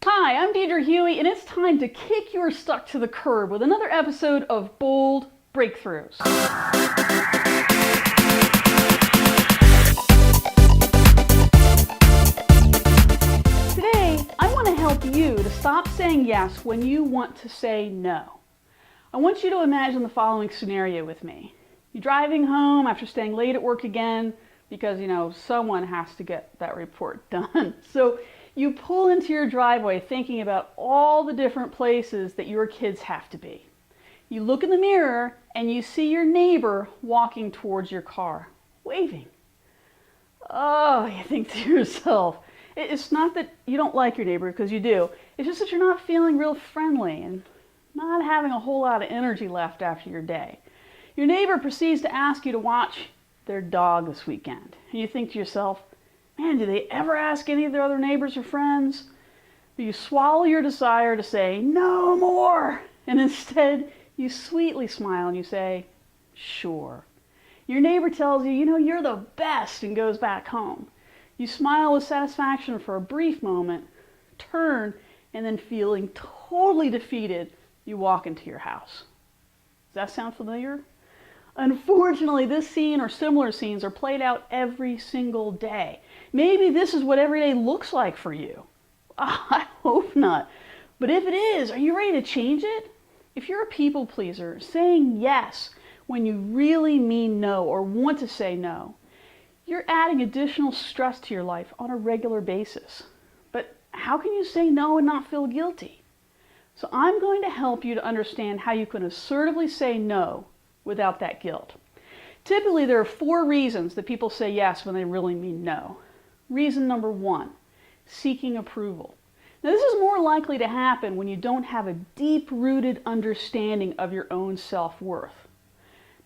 Hi, I'm Deidre Huey, and it's time to kick your stuck to the curb with another episode of Bold Breakthroughs. Today, I want to help you to stop saying yes when you want to say no. I want you to imagine the following scenario with me. You're driving home after staying late at work again because, someone has to get that report done. So you pull into your driveway thinking about all the different places that your kids have to be. You look in the mirror and you see your neighbor walking towards your car, waving. Oh, you think to yourself, it's not that you don't like your neighbor, because you do. It's just that you're not feeling real friendly and not having a whole lot of energy left after your day. Your neighbor proceeds to ask you to watch their dog this weekend. And you think to yourself, man, do they ever ask any of their other neighbors or friends? But you swallow your desire to say, no more. And instead, you sweetly smile and you say, sure. Your neighbor tells you, you're the best, and goes back home. You smile with satisfaction for a brief moment, turn, and then feeling totally defeated, you walk into your house. Does that sound familiar? Unfortunately, this scene or similar scenes are played out every single day. Maybe this is what every day looks like for you. I hope not. But if it is, are you ready to change it? If you're a people pleaser, saying yes when you really mean no or want to say no, you're adding additional stress to your life on a regular basis. But how can you say no and not feel guilty? So I'm going to help you to understand how you can assertively say no without that guilt. Typically, there are 4 reasons that people say yes when they really mean no. Reason number 1, seeking approval. Now, this is more likely to happen when you don't have a deep-rooted understanding of your own self-worth.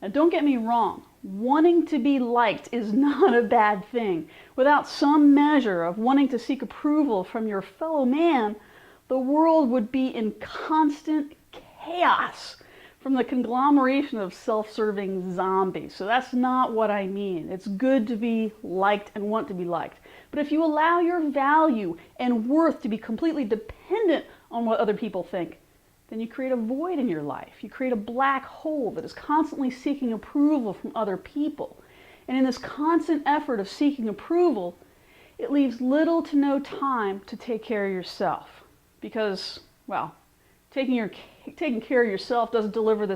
Now, don't get me wrong. Wanting to be liked is not a bad thing. Without some measure of wanting to seek approval from your fellow man, the world would be in constant chaos from the conglomeration of self-serving zombies. So that's not what I mean. It's good to be liked and want to be liked. But if you allow your value and worth to be completely dependent on what other people think, then you create a void in your life. You create a black hole that is constantly seeking approval from other people. And in this constant effort of seeking approval, it leaves little to no time to take care of yourself. Because, taking care of yourself doesn't deliver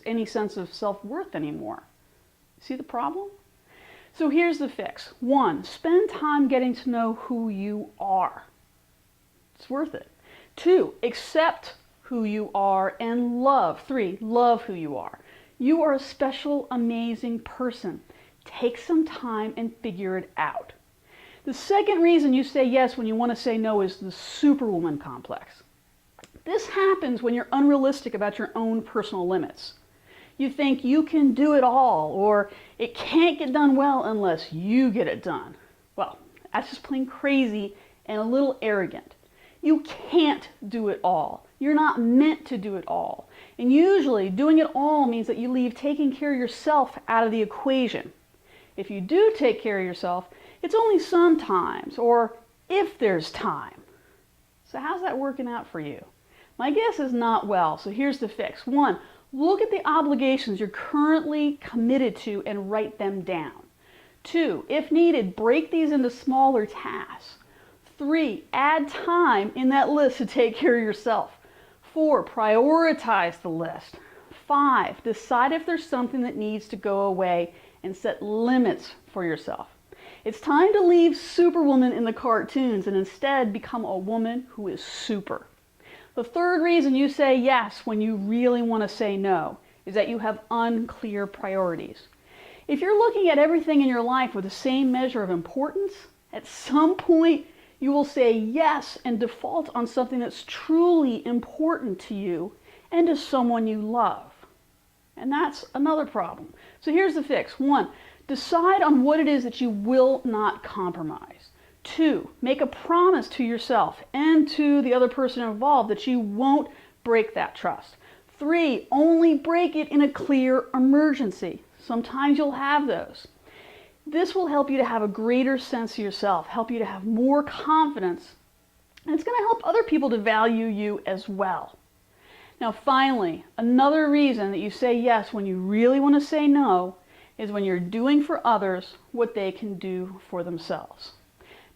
any sense of self-worth anymore. See the problem? So here's the fix. 1, spend time getting to know who you are. It's worth it. 2, accept who you are and love. 3, love who you are. You are a special, amazing person. Take some time and figure it out. The second reason you say yes when you want to say no is the superwoman complex. This happens when you're unrealistic about your own personal limits. You think you can do it all, or it can't get done well unless you get it done. Well, that's just plain crazy and a little arrogant. You can't do it all. You're not meant to do it all. And usually, doing it all means that you leave taking care of yourself out of the equation. If you do take care of yourself, it's only sometimes, or if there's time. So how's that working out for you? My guess is not well, so here's the fix. 1, look at the obligations you're currently committed to and write them down. 2, if needed, break these into smaller tasks. 3, add time in that list to take care of yourself. 4, prioritize the list. 5, decide if there's something that needs to go away and set limits for yourself. It's time to leave Superwoman in the cartoons and instead become a woman who is super. The third reason you say yes when you really want to say no is that you have unclear priorities. If you're looking at everything in your life with the same measure of importance, at some point you will say yes and default on something that's truly important to you and to someone you love. And that's another problem. So here's the fix. 1, decide on what it is that you will not compromise. 2, make a promise to yourself and to the other person involved that you won't break that trust. 3, only break it in a clear emergency. Sometimes you'll have those. This will help you to have a greater sense of yourself, help you to have more confidence And it's going to help other people to value you as well. Now finally, another reason that you say yes when you really want to say no is when you're doing for others what they can do for themselves.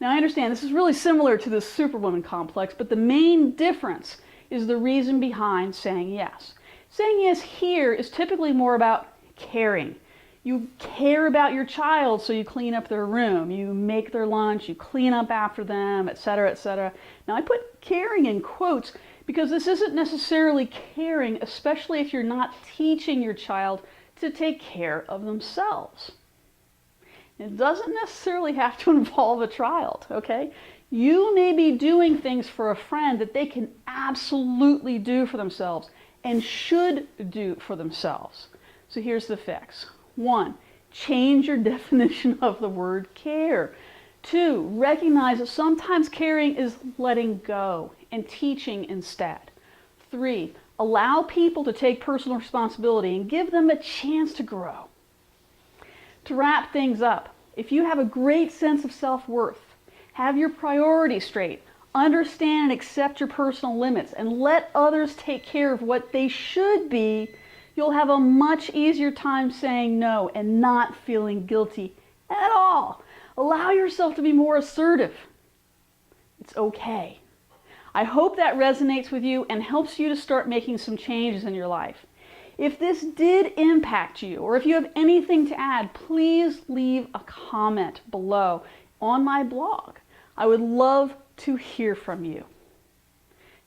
Now I understand this is really similar to the Superwoman complex, but the main difference is the reason behind saying yes. Saying yes here is typically more about caring. You care about your child, so you clean up their room, you make their lunch, you clean up after them, etc., etc. Now I put caring in quotes because this isn't necessarily caring, especially if you're not teaching your child to take care of themselves. It doesn't necessarily have to involve a child, okay? You may be doing things for a friend that they can absolutely do for themselves and should do for themselves. So here's the fix. 1, change your definition of the word care. 2, recognize that sometimes caring is letting go and teaching instead. 3, allow people to take personal responsibility and give them a chance to grow. To wrap things up, if you have a great sense of self-worth, have your priorities straight, understand and accept your personal limits, and let others take care of what they should be, you'll have a much easier time saying no and not feeling guilty at all. Allow yourself to be more assertive. It's okay. I hope that resonates with you and helps you to start making some changes in your life. If this did impact you, or if you have anything to add, please leave a comment below on my blog. I would love to hear from you.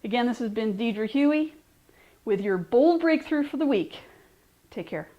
Again, this has been Deidre Huey with your bold breakthrough for the week. Take care.